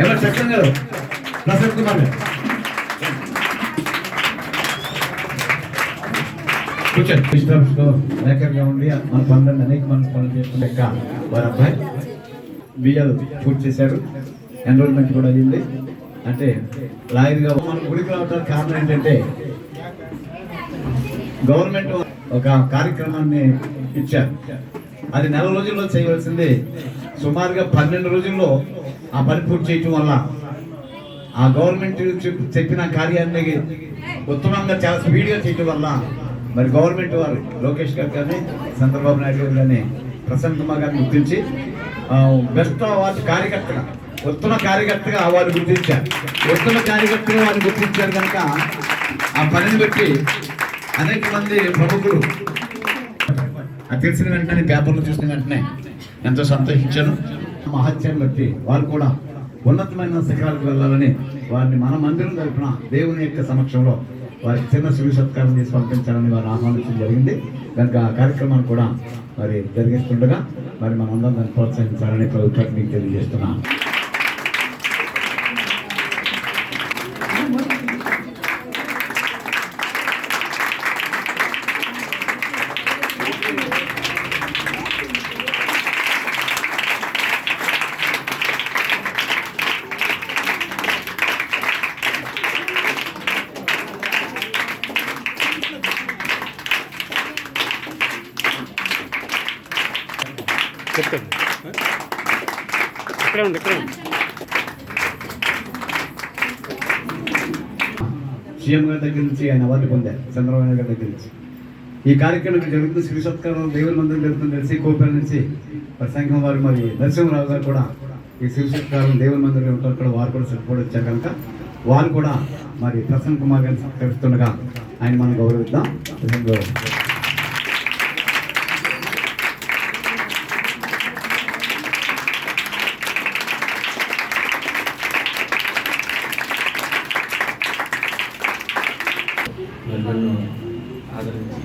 ఎవరు చక్రం గారు, ప్రసన్న కుమార్ గారు కూర్చొని మేకర్గా ఉండి మన పనులను అనేక మంది పనులు చేస్తున్న వారి అబ్బాయి బియ్యాలు పూర్తి చేశారు. ఎన్రోల్మెంట్ కూడా అయ్యింది. అంటే లాయర్గా మన గుడికి రావడానికి కారణం ఏంటంటే గవర్నమెంట్ ఒక కార్యక్రమాన్ని ఇచ్చారు. అది నెల రోజుల్లో చేయవలసింది సుమారుగా 12 రోజుల్లో ఆ పని పూర్తి చేయటం వల్ల ఆ గవర్నమెంట్ చెప్పిన కార్యాన్ని ఉత్తమంగా చాలా స్పీడ్గా చేయటం వల్ల మరి గవర్నమెంట్ వారు లోకేష్ గారు కానీ చంద్రబాబు నాయుడు గారు కానీ ప్రసన్న కుమార్ గారిని గుర్తించి బెస్ట్ అవార్డు కార్యకర్తగా ఉత్తమ కార్యకర్తగా అవార్డు గుర్తించారు. ఉత్తమ కార్యకర్తగా వారిని గుర్తించారు కనుక ఆ పనిని బట్టి అనేక మంది ప్రముఖులు అది తెలిసిన వెంటనే పేపర్లు చూసిన వెంటనే ఎంతో సంతోషించాను. మహత్యాన్ని బట్టి వారు కూడా ఉన్నతమైన శిఖరాలకు వెళ్ళాలని వారిని మన మందిరం తరపున దేవుని యొక్క సమక్షంలో వారికి చిన్న శివి సత్కారం చేసి పంపించాలని వారు ఆహ్వానించడం జరిగింది. కనుక ఆ కార్యక్రమాన్ని కూడా మరి జరిగిస్తుండగా మరి మనందరం దాన్ని ప్రోత్సహించాలని ప్రభుత్వానికి మీకు తెలియజేస్తున్నాను. సీఎం గారి దగ్గర నుంచి ఆయన అవార్డు పొందారు, చంద్రబాబు నాయుడు గారి దగ్గర నుంచి. ఈ కార్యక్రమం జరుగుతుంది, శ్రీ సత్కారం దేవుని మందిరం జరుగుతుంది తెలిసి కోపేల నుంచి సంఘం వారు మరి నరసింహరావు గారు కూడా ఈ శ్రీ సత్కారం దేవుని మందిరం ఉంటారు కూడా వారు కూడా సపోర్ట్ వచ్చారు కనుక వారు కూడా మరి ప్రసన్న కుమార్ గారిని సత్కరిస్తుండగా ఆయన మనం గౌరవిద్దాం. నన్ను ఆదరించి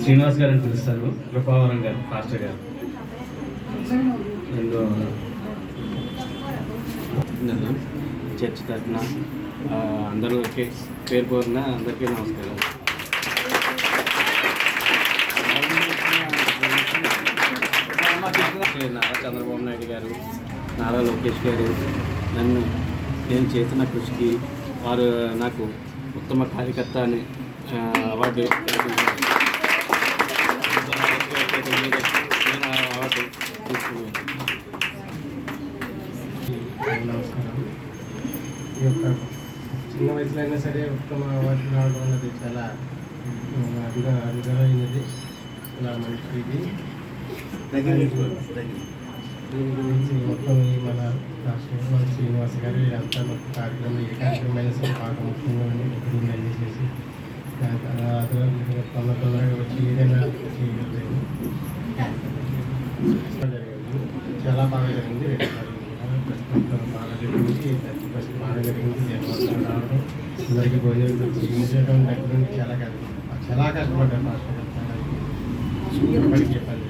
శ్రీనివాస్ గారు అని పిలుస్తారు, కృపావరం గారు పాస్టర్ గారు. నన్ను చర్చ్ తరఫున అందరూ పేరు కోరిన అందరికీ నమస్కారం. నారా చంద్రబాబు నాయుడు గారు, నారా లోకేష్ గారు నేను చేసిన కృషికి వారు నాకు ఉత్తమ కార్యకర్త అని అవార్డు తీసుకున్నాను. నమస్కారం. ఈ యొక్క చిన్న వయసులో అయినా సరే ఉత్తమ అవార్డు రావడం అన్నది చాలా అద్భుతమైనది, చాలా మంచి ఇది. దీని గురించి మొత్తం మన రాష్ట్రంలో శ్రీనివాస్ గారు వీరంతా మొత్తం కార్యక్రమం ఏ కార్యక్రమం సరే బాగా ముఖ్యంగా ఇప్పుడు అన్నీ చేసి దాని తర్వాత తొందరగా వచ్చి ఏదైనా చేయగలిగారు. చాలా బాగా జరిగింది, బాగా జరిగింది, ఫస్ట్ బాగా జరిగింది. జన్మదినం రావడం, అందరికీ భోజనం చేయడం దగ్గర నుండి చాలా కష్టపడ్డారు మాస్టర్ గారు. చెప్పాలి